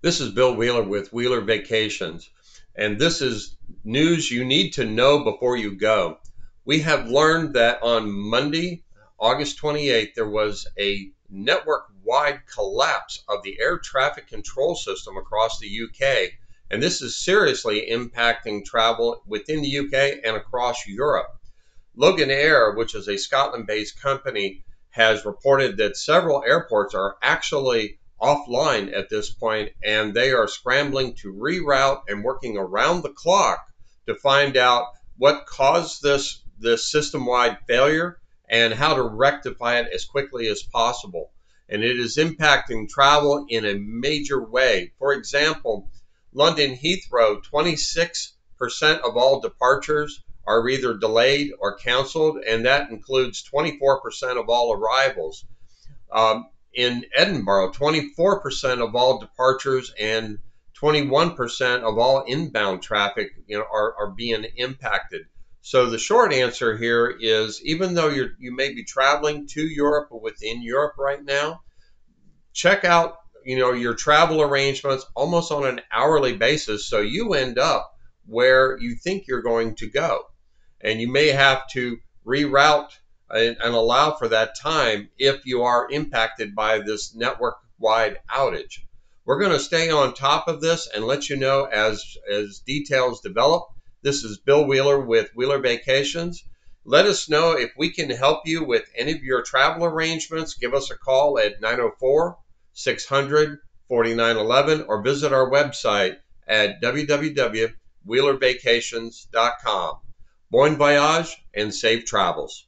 This is Bill Wheeler with Wheeler Vacations, and this is news you need to know before you go. We have learned that on Monday, August 28th, there was a network-wide collapse of the air traffic control system across the UK, and this is seriously impacting travel within the UK and across Europe. Logan Air, which is a Scotland-based company, has reported that several airports are actually offline at this point, and they are scrambling to reroute and working around the clock to find out what caused this system-wide failure and how to rectify it as quickly as possible. And it is impacting travel in a major way. For example, London Heathrow, 26% of all departures are either delayed or canceled, and that includes 24% of all arrivals. In Edinburgh, 24% of all departures and 21% of all inbound traffic, are being impacted. So the short answer here is, even though you may be traveling to Europe or within Europe right now, check out your travel arrangements almost on an hourly basis, so you end up where you think you're going to go, and you may have to reroute and allow for that time if you are impacted by this network-wide outage. We're going to stay on top of this and let you know as details develop. This is Bill Wheeler with Wheeler Vacations. Let us know if we can help you with any of your travel arrangements. Give us a call at 904-600-4911 or visit our website at www.wheelervacations.com. Bon voyage and safe travels.